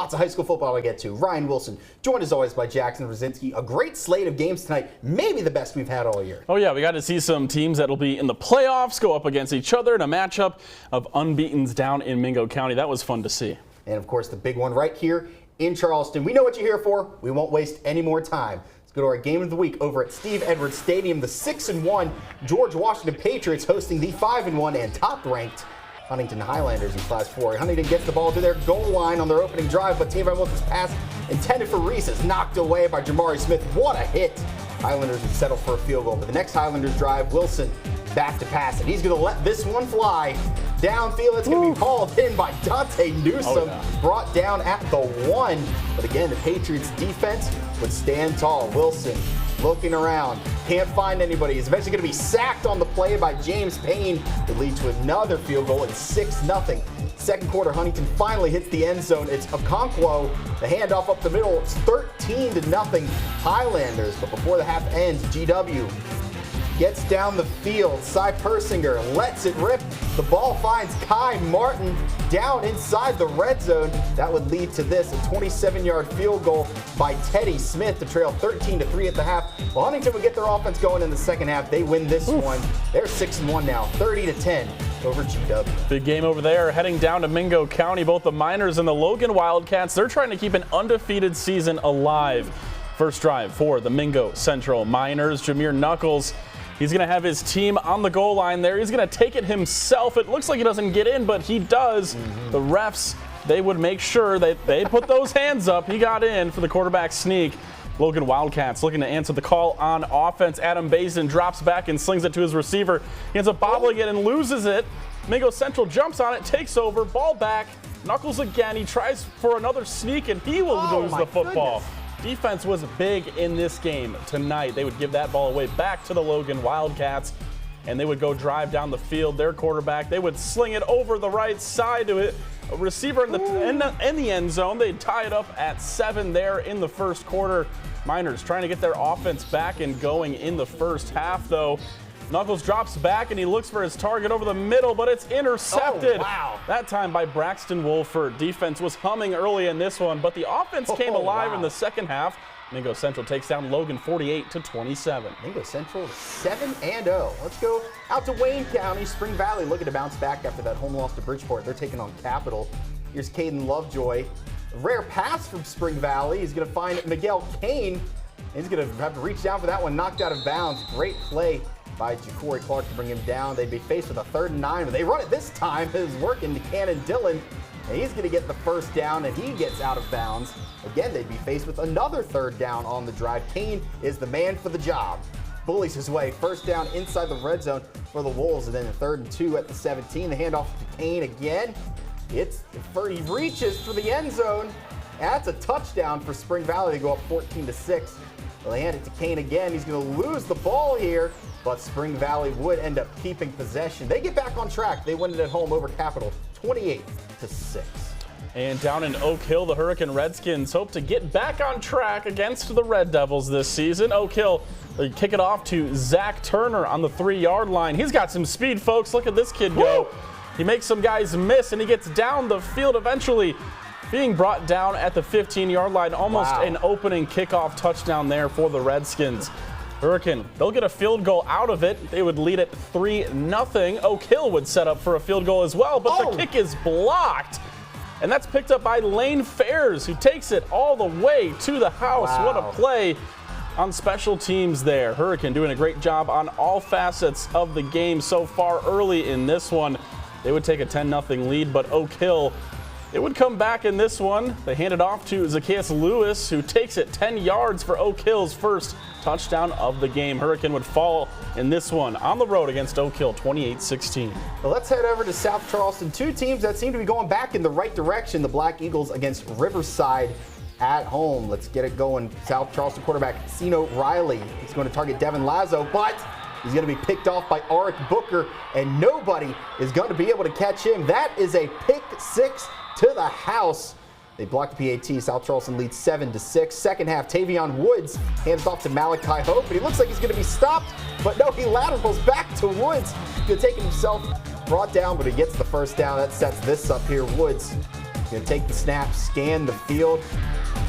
Lots of high school football to get to. Ryan Wilson, joined as always by Jackson Brzezinski. A great slate of games tonight, maybe the best we've had all year. Oh yeah, we got to see some teams that'll be in the playoffs go up against each other in a matchup of unbeatens down in Mingo County. That was fun to see. And of course, the big one right here in Charleston. We know what you're here for. We won't waste any more time. Let's go to our game of the week over at Steve Edwards Stadium. The 6-1 George Washington Patriots hosting the 5-1 and top-ranked Huntington Highlanders in Class 4. Huntington gets the ball to their goal line on their opening drive, but Tavon Wilson's pass intended for Reese is knocked away by Jamari Smith. What a hit! Highlanders would settle for a field goal, but the next Highlanders drive, Wilson back to pass, and he's going to let this one fly downfield. It's going to be hauled in by Dante Newsome, brought down at the 1. But again, the Patriots defense would stand tall. Wilson looking around, can't find anybody. He's eventually going to be sacked on the play by James Payne. It leads to another field goal at 6-0. Second quarter, Huntington finally hits the end zone. It's Okonkwo, the handoff up the middle. It's 13-0 Highlanders. But before the half ends, GW gets down the field. Cy Persinger lets it rip. The ball finds Kai Martin down inside the red zone. That would lead to this, a 27-yard field goal by Teddy Smith to trail 13-3 at the half. Well, Huntington would get their offense going in the second half. They win this one. They're 6-1 now, 30-10 over GW. Big game over there. Heading down to Mingo County, both the Miners and the Logan Wildcats, they're trying to keep an undefeated season alive. First drive for the Mingo Central Miners. Jameer Knuckles, he's going to have his team on the goal line there. He's going to take it himself. It looks like he doesn't get in, but he does. The refs, they would make sure that they put those hands up. He got in for the quarterback sneak. Logan Wildcats looking to answer the call on offense. Adam Bazin drops back and slings it to his receiver. He ends up bobbling it and loses it. Mingo Central jumps on it, takes over, ball back. Knuckles again. He tries for another sneak, and he will lose the football. Defense was big in this game tonight. They would give that ball away back to the Logan Wildcats, and they would go drive down the field. Their quarterback, they would sling it over the right side to it. A receiver in the end zone. They'd tie it up at 7 there in the first quarter. Miners trying to get their offense back and going in the first half, though. Knuckles drops back and he looks for his target over the middle, but it's intercepted. That time by Braxton Wolford. Defense was humming early in this one, but the offense came alive in the second half. Mingo Central takes down Logan 48-27. Mingo Central 7-0. Let's go out to Wayne County. Spring Valley looking to bounce back after that home loss to Bridgeport. They're taking on Capital. Here's Caden Lovejoy. A rare pass from Spring Valley. He's going to find Miguel Kane. He's going to have to reach down for that one, knocked out of bounds. Great play by Ja'Cory Clark to bring him down. They'd be faced with a 3rd and 9, but they run it this time. It's working to Cannon Dillon. And he's going to get the first down, and he gets out of bounds. Again, they'd be faced with another 3rd down on the drive. Kane is the man for the job. Bullies his way. First down inside the red zone for the Wolves, and then a 3rd and 2 at the 17. The handoff to Kane again. He reaches for the end zone. That's a touchdown for Spring Valley. They go up 14-6. Well, they hand it to Kane again. He's going to lose the ball here, but Spring Valley would end up keeping possession. They get back on track. They win it at home over Capital, 28-6. And down in Oak Hill, the Hurricane Redskins hope to get back on track against the Red Devils this season. Oak Hill, they kick it off to Zach Turner on the 3-yard line. He's got some speed, folks. Look at this kid go. He makes some guys miss, and he gets down the field eventually, being brought down at the 15-yard line. Almost an opening kickoff touchdown there for the Redskins. Hurricane, they'll get a field goal out of it. They would lead it 3-0. Oak Hill would set up for a field goal as well, but the kick is blocked. And that's picked up by Lane Fairs, who takes it all the way to the house. What a play on special teams there. Hurricane doing a great job on all facets of the game so far early in this one. They would take a 10-0 lead, but Oak Hill, it would come back in this one. They hand it off to Zacchaeus Lewis, who takes it 10 yards for Oak Hill's first touchdown of the game. Hurricane would fall in this one on the road against Oak Hill, 28-16. Well, let's head over to South Charleston. Two teams that seem to be going back in the right direction. The Black Eagles against Riverside at home. Let's get it going. South Charleston quarterback Sino Riley. He's going to target Devin Lazo, but he's going to be picked off by Arik Booker, and nobody is going to be able to catch him. That is a pick six to the house. They block the PAT. South Charleston leads 7-6. Second half, Tavion Woods hands off to Malachi Hope, but he looks like he's going to be stopped. But no, he laterals back to Woods. He's going to take himself brought down, but he gets the first down. That sets this up here. Woods Gonna take the snap, scan the field,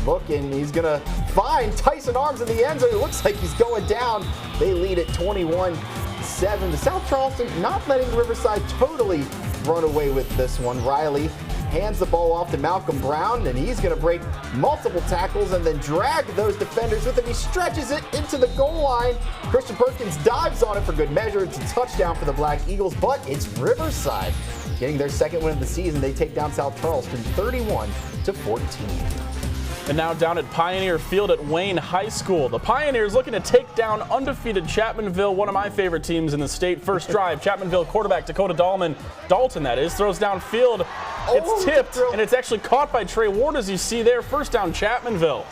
looking. He's gonna find Tyson Arms in the end zone. It looks like he's going down. They lead at 21-7. The South Charleston not letting Riverside totally run away with this one. Riley hands the ball off to Malcolm Brown, and he's going to break multiple tackles and then drag those defenders with him. He stretches it into the goal line. Christian Perkins dives on it for good measure. It's a touchdown for the Black Eagles, but it's Riverside getting their second win of the season. They take down South Charleston 31-14. And now down at Pioneer Field at Wayne High School. The Pioneers looking to take down undefeated Chapmanville, one of my favorite teams in the state. First drive, Chapmanville quarterback Dakota Dalton, that is, throws downfield. It's tipped, and it's actually caught by Trey Ward, as you see there. First down, Chapmanville.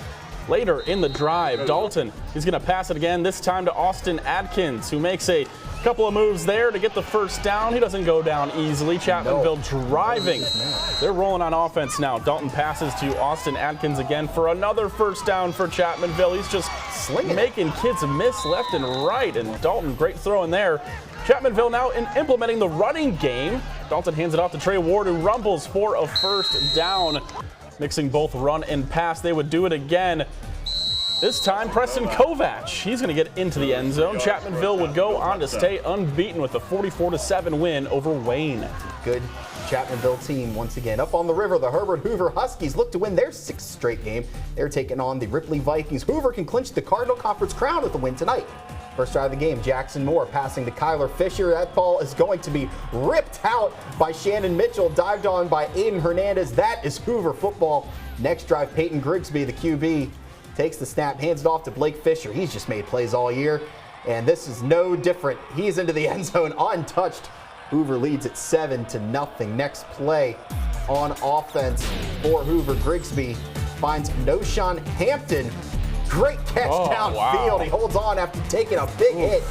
Later in the drive, Dalton is going to pass it again, this time to Austin Adkins, who makes a couple of moves there to get the first down. He doesn't go down easily. Chapmanville driving. They're rolling on offense now. Dalton passes to Austin Adkins again for another first down for Chapmanville. He's just making kids miss left and right. And Dalton, great throw in there. Chapmanville now implementing the running game. Dalton hands it off to Trey Ward, who rumbles for a first down. Mixing both run and pass. They would do it again. This time, Preston Kovac, he's going to get into the end zone. Chapmanville would go on to stay unbeaten with a 44-7 win over Wayne. Good Chapmanville team once again. Up on the river, the Herbert Hoover Huskies look to win their sixth straight game. They're taking on the Ripley Vikings. Hoover can clinch the Cardinal Conference crown with the win tonight. First drive of the game, Jackson Moore passing to Kyler Fisher. That ball is going to be ripped out by Shannon Mitchell, dived on by Aiden Hernandez. That is Hoover football. Next drive, Peyton Grigsby, the QB, takes the snap, hands it off to Blake Fisher. He's just made plays all year, and this is no different. He's into the end zone untouched. Hoover leads at 7-0. Next play on offense for Hoover. Grigsby finds Noshawn Hampton. Great catch downfield. Wow. He holds on after taking a big hit.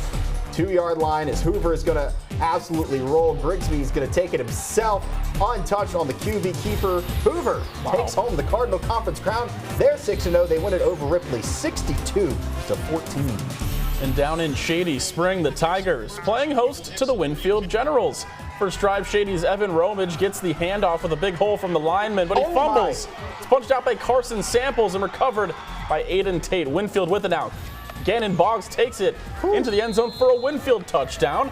2-yard line as Hoover is going to absolutely roll. Grigsby is going to take it himself, untouched on the QB keeper. Hoover takes home the Cardinal Conference crown. They're 6-0. They win it over Ripley 62-14. And down in Shady Spring, the Tigers playing host to the Winfield Generals. First drive, Shady's Evan Romage gets the handoff with a big hole from the lineman, but he fumbles. It's punched out by Carson Samples and recovered by Aiden Tate. Winfield with it now. Gannon Boggs takes it into the end zone for a Winfield touchdown.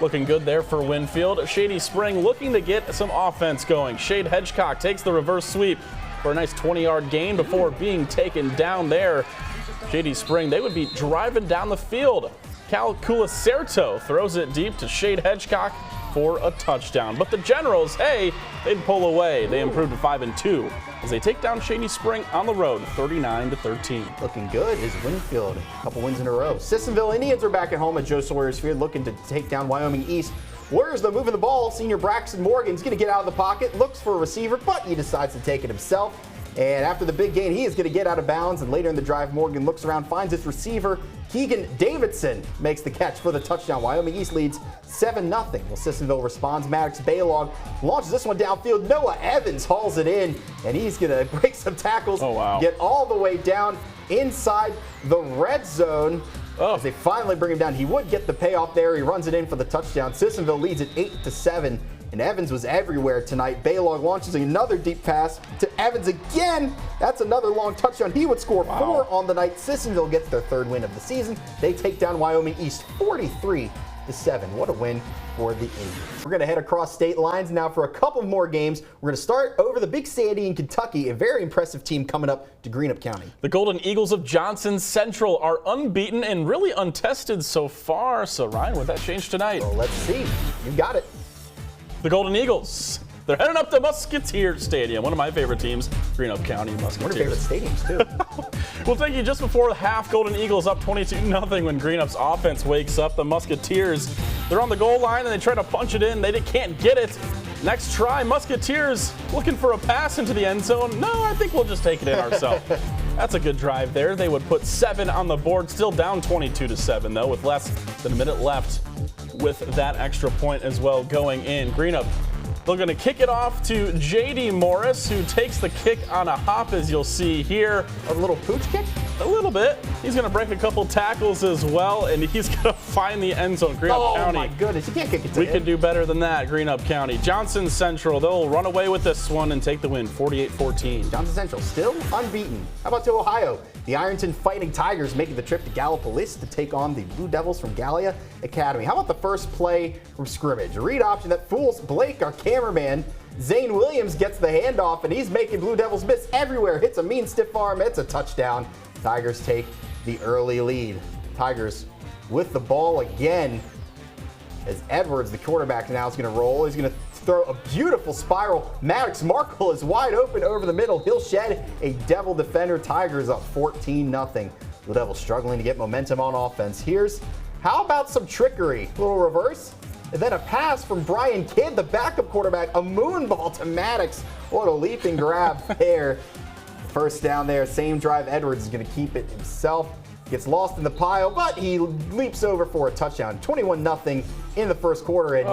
Looking good there for Winfield. Shady Spring looking to get some offense going. Shade Hedgecock takes the reverse sweep for a nice 20-yard gain before being taken down there. Shady Spring, they would be driving down the field. Cal Culacerto throws it deep to Shade Hedgecock for a touchdown. But the Generals, hey, they'd pull away. They improved to 5-2 as they take down Shady Spring on the road, 39-13. Looking good is Winfield. A couple wins in a row. Sissonville Indians are back at home at Joe Sawyer's Field looking to take down Wyoming East. Warriors, though, moving the ball. Senior Braxton Morgan's going to get out of the pocket, looks for a receiver, but he decides to take it himself. And after the big gain, he is going to get out of bounds. And later in the drive, Morgan looks around, finds his receiver. Keegan Davidson makes the catch for the touchdown. Wyoming East leads 7-0. Well, Sissonville responds. Maddox Baylog launches this one downfield. Noah Evans hauls it in, and he's going to break some tackles, get all the way down inside the red zone. As they finally bring him down, he would get the payoff there. He runs it in for the touchdown. Sissonville leads at 8-7. And Evans was everywhere tonight. Baylog launches another deep pass to Evans again. That's another long touchdown. He would score 4 on the night. Sissonville gets their third win of the season. They take down Wyoming East 43-7. What a win for the Indians. We're going to head across state lines now for a couple more games. We're going to start over the Big Sandy in Kentucky, a very impressive team coming up to Greenup County. The Golden Eagles of Johnson Central are unbeaten and really untested so far. So, Ryan, would that change tonight? Well, let's see. You got it. The Golden Eagles, they're heading up to Musketeer Stadium, one of my favorite teams, Greenup County Musketeers. One of your favorite stadiums, too. We'll take you just before the half. Golden Eagles up 22-0 when Greenup's offense wakes up. The Musketeers, they're on the goal line and they try to punch it in. They can't get it. Next try, Musketeers looking for a pass into the end zone. No, I think we'll just take it in ourselves. That's a good drive there. They would put 7 on the board, still down 22-7 though, with less than a minute left with that extra point as well going in. Greenup, they're going to kick it off to J.D. Morris, who takes the kick on a hop, as you'll see here. A little pooch kick? A little bit. He's going to break a couple tackles as well, and he's going to find the end zone. Greenup County. Oh my goodness, you can't kick it to We him. can do better than that, Greenup County. Johnson Central, they'll run away with this one and take the win, 48-14. Johnson Central still unbeaten. How about to Ohio? The Ironton Fighting Tigers making the trip to Gallipolis to take on the Blue Devils from Gallia Academy. How about the first play from scrimmage? A read option that fools Blake, our cameraman. Zane Williams gets the handoff, and he's making Blue Devils miss everywhere. Hits a mean stiff arm. It's a touchdown. Tigers take the early lead. Tigers with the ball again as Edwards, the quarterback, now is going to roll. He's going to throw a beautiful spiral. Maddox Markle is wide open over the middle. He'll shed a Devil defender. Tigers up 14-0. Blue Devils struggling to get momentum on offense. How about some trickery? A little reverse. And then a pass from Brian Kidd, the backup quarterback. A moon ball to Maddox. What a leaping grab there. First down there. Same drive. Edwards is going to keep it himself. Gets lost in the pile, but he leaps over for a touchdown. 21-0 in the first quarter. And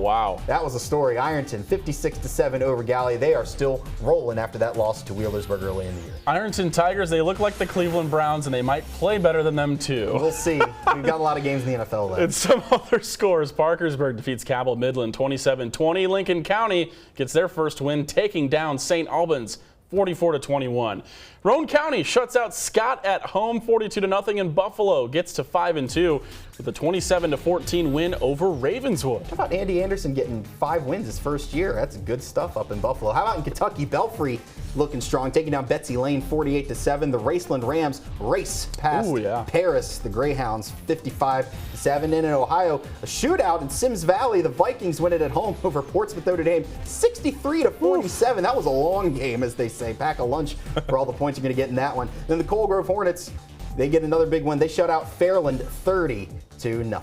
wow. That was a story. Ironton 56-7 over Gallia. They are still rolling after that loss to Wheelersburg early in the year. Ironton Tigers, they look like the Cleveland Browns, and they might play better than them too. We'll see. We've got a lot of games in the NFL left. And some other scores. Parkersburg defeats Cabell Midland 27-20. Lincoln County gets their first win, taking down St. Albans 44-21. Roane County shuts out Scott at home 42-0, and Buffalo gets to 5-2 with a 27-14 win over Ravenswood. How about Andy Anderson getting 5 wins his first year? That's good stuff up in Buffalo. How about in Kentucky? Belfry looking strong, taking down Betsy Lane 48-7. The Raceland Rams race past Paris, the Greyhounds 55-7. And in Ohio, a shootout in Sims Valley. The Vikings win it at home over Portsmouth Notre Dame 63-47. That was a long game, as they say. Pack a lunch for all the points you're going to get in that one. Then the Coal Grove Hornets, they get another big one. They shut out Fairland 30-0.